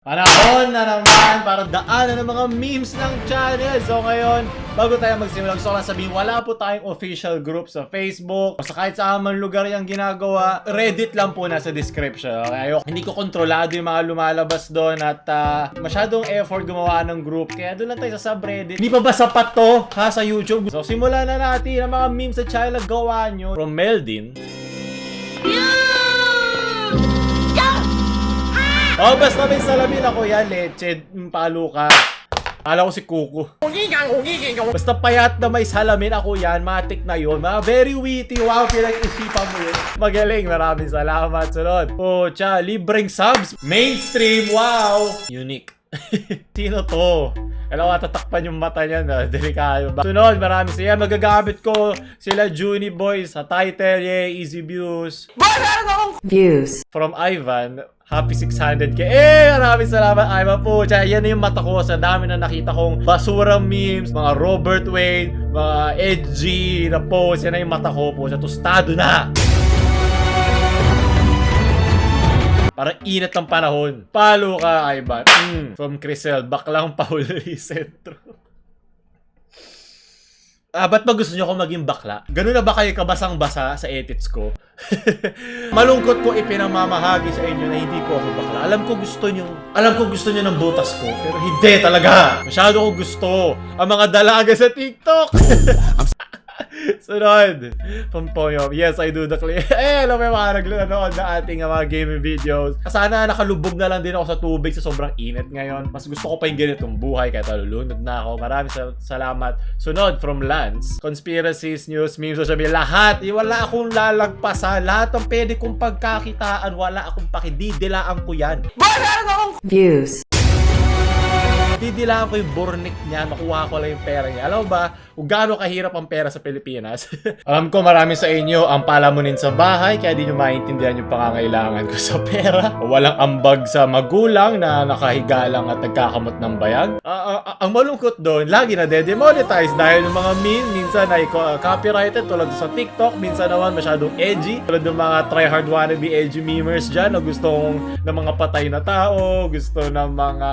Panahon na naman para daanan ng mga memes ng channel. So ngayon, bago tayo magsimula, gusto ko lang sabihin, wala po tayong official group sa Facebook o sa kahit saan man lugar yung ginagawa. Reddit lang po nasa description. Okay? Hindi ko kontrolado yung mga lumalabas doon at masyadong effort gumawa ng group. Kaya doon lang tayo sa subreddit. Hindi pa ba sapat to ha, sa YouTube? So simulan na natin ang mga memes sa channel na gawa nyo. From Meldin. Oh, basta may salamin ako yan, leche, palo ka. Kala ko si Kuko. Basta payat na may salamin ako yan, matik na yun. Mga very witty, wow, pinag-isipan mo yun. Magaling, maraming salamat. Sunod. Pocha, libreng subs. Mainstream, wow. Unique. Sino to? Kailangan tatakpan yung mata niya na delikado ba? Sunod, marami siya. Magagamit ko sila Juni Boys sa title, yeah, easy views. Views. From Ivan, happy 600k. Maraming salamat, Ivan po. Tsaka yan na yung mata ko sa dami na nakita kong basurang memes, mga Robert Wayne, mga edgy na post. Yan na yung mata ko po. Sa tostado na. Parang init ng panahon. Palo ka, Ivan. From Crisel, baklang Paul Recentro. Ba't ba gusto nyo akong maging bakla? Ganun na ba kayo kabasang-basa sa edits ko? Malungkot ko ipinamamahagi sa inyo na hindi ko ako bakla. Alam ko gusto nyo ng butas ko, pero hindi talaga. Masyado ko gusto ang mga dalaga sa TikTok. Sunod, Pompoyo. Yes, I do the clip. Alam mo yung mga naglanood na ating mga gaming videos. Sana nakalubog na lang din ako sa tubig sa sobrang init ngayon. Mas gusto ko pa yung ganitong buhay kaya talulunod na ako. Maraming salamat. Sunod, from Lance. Conspiracies, news, memes, social media. Lahat. Wala akong lalagpasan. Lahat ng pwede kong pagkakitaan. Wala akong pakididilaan ko yan. Views. Didilaan ko yung burnik niya, makuha ko lang yung pera niya. Alam mo ba kung gaano kahirap ang pera sa Pilipinas? Alam ko marami sa inyo ang palamunin sa bahay kaya di nyo maintindihan yung pangangailangan ko sa pera. Walang ambag sa magulang na nakahiga lang at nagkakamot ng bayag. Ang malungkot doon, lagi na de-demonetize dahil yung mga meme, minsan ay copyrighted tulad sa TikTok, minsan naman masyadong edgy. Tulad ng mga tryhard wannabe edgy memers dyan na gustong ng mga patay na tao, gusto ng mga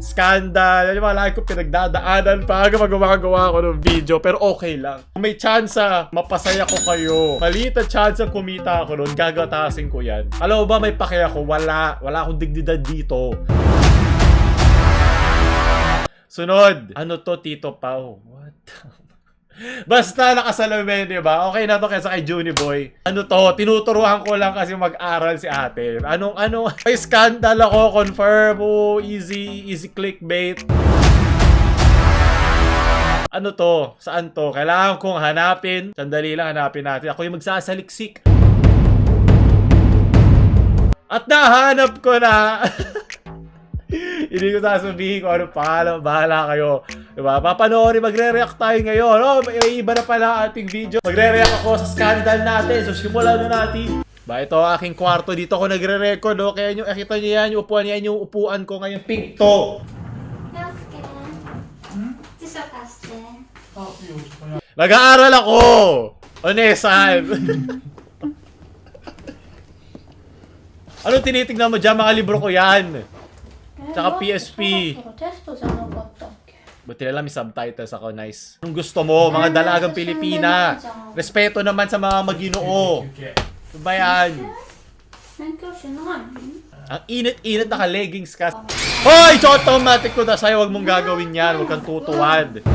scandal. Yung mga lagi ko pinagdadaanan pa gumagawa ko ng video, pero okay lang. Kung may chance mapasaya ko kayo, maliit na chance kumita ako nun, gagatasin ko yan. Alam mo ba may pake ako? Wala akong dignidad dito. Sunod. Ano to, Tito Pao? What? Basta nakasalamin, di ba? Okay na to kaysa kay Juni Boy. Ano to? Tinuturuan ko lang kasi mag-aral si ate. Anong may scandal ako, confirm. Easy clickbait. Ano to? Saan to? Kailangan kong hanapin. Sandali lang, hanapin natin. Ako yung magsasaliksik. At nahanap ko na. Hindi ko sasabihin kung ano pangalan, bahala kayo. Diba? Papanoorin, magre-react tayo ngayon. May iba na pala ating video. Magre-react ako sa scandal natin. So, simulan na natin. Ito ang aking kwarto. Dito ako nagre-record. Kaya nyo, kita nyo yan, yung upuan yan, yung upuan ko ngayon. Pink to. Nag-aaral ako! Onesan! Anong tinitignan mo dyan? Mga libro ko yan. Tsaka PSP. Buti na lang may subtitles ako, nice. Anong gusto mo? Mga dalagang Pilipina. Respeto naman sa mga maginoo. Ano ba yan? Ang init-init naka-leggings ka. Hoy! Automatic ko na sa'yo. Huwag mong gagawin yan. Huwag kang tutuwad.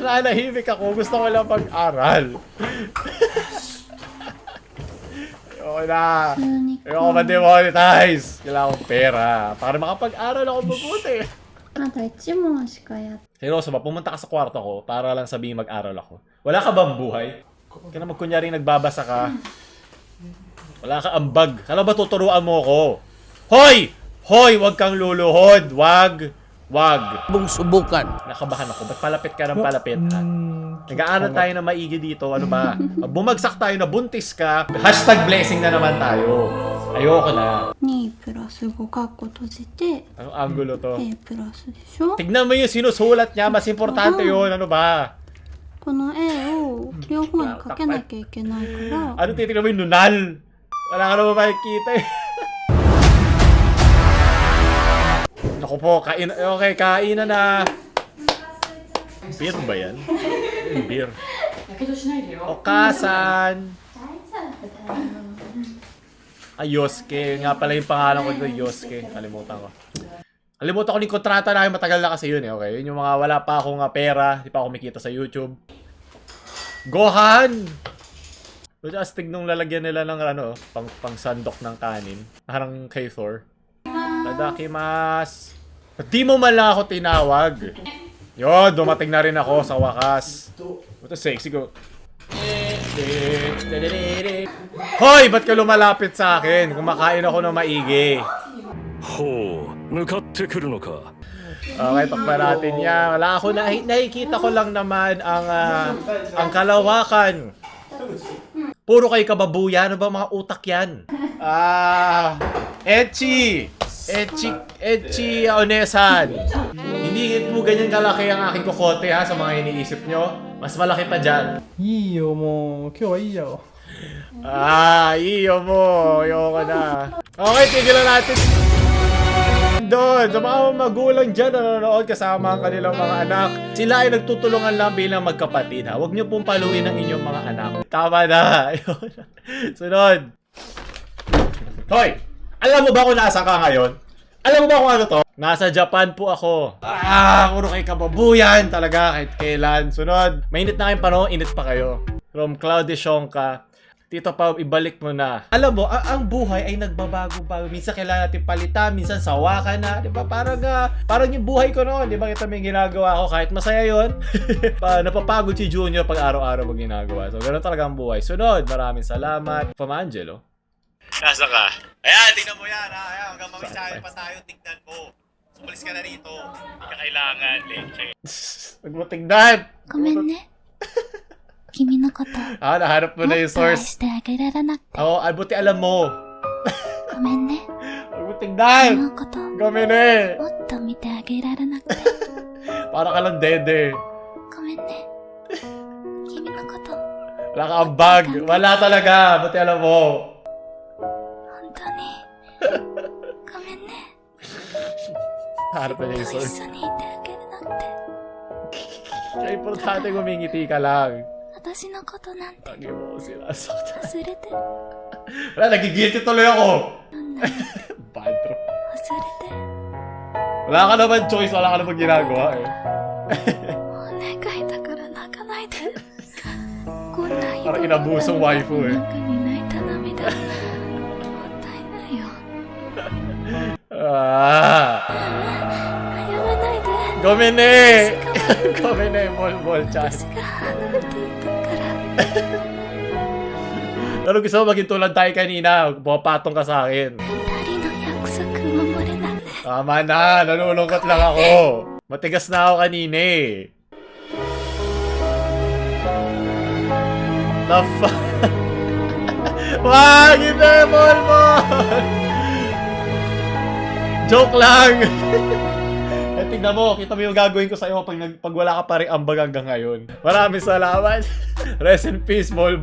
Nanahimik ako. Gusto ko lang pag-aral. Okay na. Ayoko ma-demonetize. Kailangan kong pera. Para makapag-aral ako mabuti. Seryoso ba? Pumunta ka sa kwarto ko para lang sabihin mag-aral ako. Wala ka bang buhay? Kaya na magkunyaring nagbabasa ka. Wala ka ambag. Kala ba tuturuan mo ko? Hoy! Hoy! Huwag kang luluhod. Wag. Bung subukan. Nakabahan ako. Ba't palapit ka ng palapit? Nag-aaral tayo na maigi dito. Ano ba? Bumagsak tayo na buntis ka. #blessing na naman tayo. Ayoko na. 2プラス5カッコ閉じて Anong angulo to? A プラスでしょ Tignan mo yung sinusulat niya. Mas importante yun. Ano ba? この A を両方にかけなきゃいけないから Ano titignan mo yung nunal? Wala ka naman makikita eh. Opo, kain. Okay, kainan na. Beer ba yan? Beer. Okasan. Ay, Yosuke. Nga pala yung pangalan ko dito, Yosuke. Kalimutan ko yung kontrata na matagal na kasi yun eh. Okay, yun yung mga wala pa akong pera. Di pa ako kumikita sa YouTube. Gohan! Doon yung astig nung lalagyan nila ng pang sandok ng kanin. Parang kay Thor. Tadakimasu. Di mo man lang ako tinawag. Yun, dumating na rin ako sa wakas. Ito sexy ko. Hoy! Ba't ka lumalapit sa akin? Kumakain ako ng maigi. Okay, takpan natin yan. Wala ako nakikita ko lang naman ang kalawakan. Puro kayo kababuyan. Ano ba mga utak yan? Echi Onesan. Hindi mo ganyan kalaki ang aking kokote ha sa mga iniisip nyo. Mas malaki pa dyan. いいよもう今日はいいよ Iyo mo. Ayoko na. Okay, tigilan natin. Doon, sa mga magulang dyan na nanonood kasama ang kanilang mga anak. Sila ay nagtutulungan lang bilang magkapatid ha. Huwag niyo pong paluin ang inyong mga anak. Tama na. Sunod. Hoy! Alam mo ba kung nasa ka ngayon? Alam mo ba kung ano to? Nasa Japan po ako. Puro kayo kababuyan talaga kahit kailan. Sunod. Mainit na kayong panahon, init pa kayo. From Claudia Shonka. Tito Pao, ibalik mo na. Alam mo, ang buhay ay nagbabago-bago. Minsan kailangan natin palitan, minsan sawa ka na. Diba? Parang yung buhay ko noon. Diba? Kita may ginagawa ko. Kahit masaya yun. Napapagod si Junior pag araw-araw mag ginagawa. So, ganoon talaga ang buhay. Sunod, maraming salamat. From Angelo. Nasa ka? Ayan, tingnan mo yan. Ayan, hanggang mamisahin pa tayo. Tingnan mo. Sumalis ka na rito. Hindi ka kailangan, leche. Huwag mo tingnan. ごめんね君のこと nahanap mo も na っ yung と愛 source. してあげられなくて Oo, buti alam mo. ごめんね Huwag mo 君 tingnan. のこと Gamin eh. もっと見てあげられなくて Para ka lang dede. ごめんね君のこと Wala ka ang bag. Wala talaga. Buti alam mo. 本当にごめんね Harap na niya yung 一 source. 緒にいてあげれなくて Kaya importante ngumingiti ka lang. 私のことなんて Lagi mo ako sinasaktan. 忘れて Wala, nagigilty tuloy ako. なんだ Bad trip. 忘れて Wala ka naman choice. Wala ka naman ginagawa eh. お願いだから泣かないでこんなひど Parang い inabusong waifu eh. 中に泣いた涙もったいないよ 謝らないで Gamin eh. Gamin eh. Bol chan. 私が離れていたから Ano gusto mo maging tulad tayo kanina? Pumapatong ka sa akin. 二人の約束守れなくて Tama na. Nalulungkot lang ako. Matigas na ako kanina eh. The fuck? Wag! Hindi! Bol! Joke lang! Eh, tignan mo, kita mo yung gagawin ko sa'yo pag wala ka pa rin ambag hanggang ngayon. Maraming salamat. Rest in peace, Bol.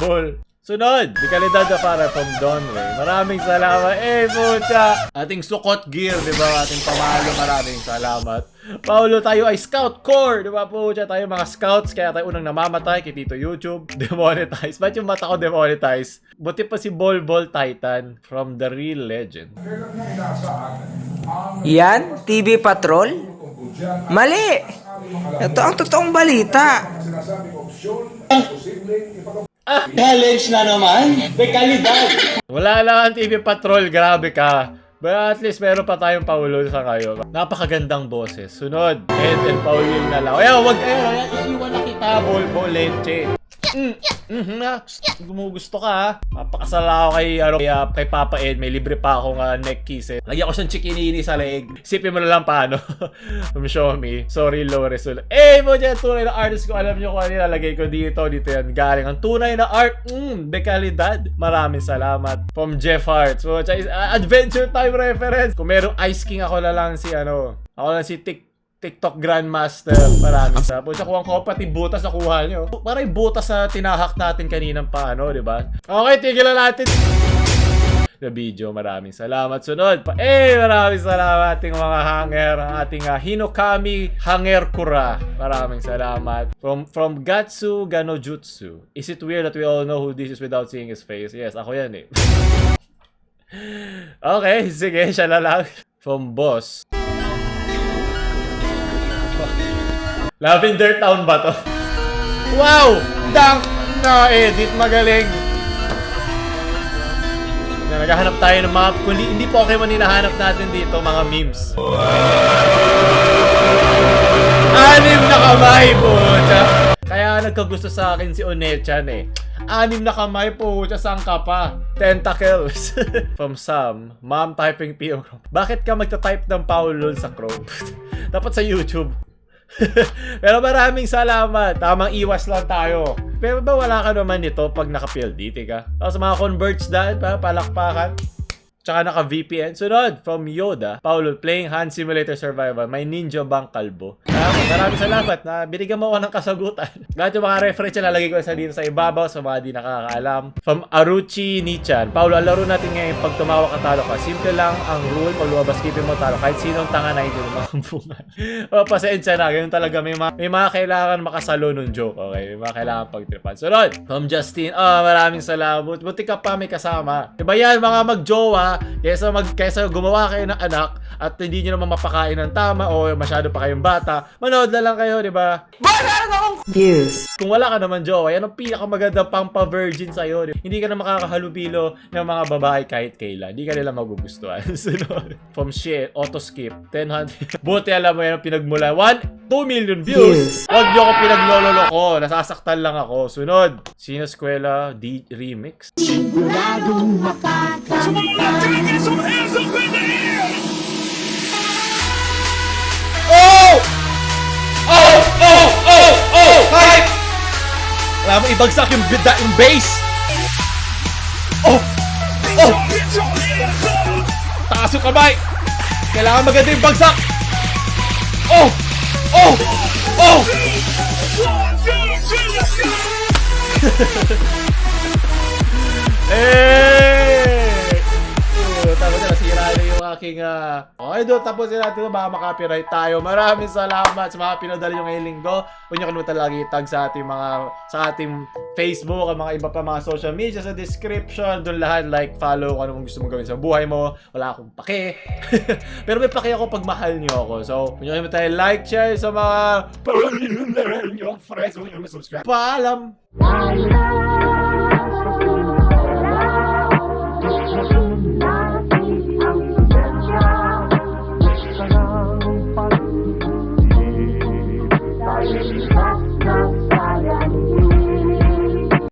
Sunod, di kalidad na para from Donray. Maraming salamat. Pucha! Ating sukot gear, di ba? Ating pamalo, maraming salamat. Paulo, tayo ay Scout Core, di ba? Pucha, tayo mga Scouts, kaya tayo unang namamatay kay Tito YouTube. Demonetize. Ba't yung mata ko demonetize? Buti pa si Bol Titan from The Real Legend. Yan? TV Patrol? Mali! Ito ang totoong balita. Challenge na naman. May kalidad. Wala lang ang TV Patrol, grabe ka. But at least meron pa tayong Paulo sa kayo. Napakagandang boses. Sunod, Ed and Paulil na lang. Ayaw, wag, iiwan na kita, Bol Leche. Gumugusto ka ha. Mapakasala ako kay Papa Ed. May libre pa akong neck kiss eh. Lagyan ko siyang chikinini sa leg. Isipin mo na lang paano. Show me. Sorry, low result. Mo dyan, tunay na artist ko. Alam nyo kung ano nilalagay ko dito yan. Galing ang tunay na art. De kalidad. Maraming salamat. From Jeff Hart. So, Adventure Time reference. Kung merong Ice King, ako na lang si Ako lang si TikTok Grandmaster. Maraming sa. Pucha, kung ang pati butas nakuha nyo. Parang butas na tinahak natin kaninang di ba? Okay, tigilan natin. na video. Maraming salamat. Sunod pa. Maraming salamat ating mga hanger. Ang ating Hinokami Hanger Kura. Maraming salamat. From Gatsu Ganojutsu. Is it weird that we all know who this is without seeing his face? Yes, ako yan eh. Okay, sige, siya na lang. From Boss. Lavender Town ba to? Wow! Dunk! Na-edit, magaling. Naghahanap tayo ng mga, kung hindi Pokemon hinahanap natin dito, mga memes. 6 na kamay po! Kaya nagkagusto sa akin si Onechan eh. 6 na kamay po, saan ka pa? Tentacles. From Sam, Mom typing PM Chrome. Bakit ka magta-type ng Paulol sa Chrome? Dapat sa YouTube. Pero maraming salamat. Tamang iwas lang tayo. Pero ba wala ka naman nito pag naka-PLDT ka? Tapos mga converts dahil palakpakan. Tsaka naka-VPN. Sunod, from Yoda, Paulo, playing Hand Simulator Survival. May ninja bang kalbo? Maraming salamat na binigyan mo ako ng kasagutan. Lahat yung mga reference lalagay ko sa dito sa ibabaw sa mga di nakakaalam. From Aruchi Nichan, Paulo, ang laro natin ngayon pag tumawa ka talo ka. Simple lang ang rule. Pag lumabas keepin mo talo. Kahit sinong tanga na hindi mo makampungan. Pasensya na. Ganun talaga. May mga kailangan makasalo nung joke. Okay? May mga kailangan pagtripan. Sunod, from Justin, maraming salamat. Buti ka pa may kasama. Diba yan, mga magjowa, kaysa gumawa kayo ng anak at hindi nyo naman mapakain ng tama o masyado pa kayong bata, manood na lang kayo, di ba? Views. Kung wala ka naman jowa, yan ang pinakamaganda pang pa-virgin sa'yo. Hindi ka na makakahalubilo ng mga babae kahit kailan. Hindi ka nila magugustuhan. Sunod. From shit, auto-skip, 1000. Buti alam mo yan ang pinagmula. 2 million views. Huwag nyo ako pinaglololo ko. Nasasaktan lang ako. Sunod. Sino Eskwela Remix. Oh! Oh! Oh! Oh! Oh! Hype! Alam mo, ibagsak yung base. Oh! Oh! Taas yung kamay. Kailangan maganda yung bagsak. Oh! Oh! Oh! Tapos na nasira na yung aking okay doon, tapos na natin baka makapiright tayo. Maraming salamat sa mga pinadala yung ngayong linggo. Huwag nyo kalimutan lagi tag sa ating Facebook, ang mga iba pa mga social media sa description. Doon lahat, like, follow kung ano mong gusto mong gawin sa buhay mo. Wala akong pake. Pero may pake ako pag mahal nyo ako. So, huwag nyo kalimutan like, share sa mga friends. Huwag nyo subscribe. Paalam!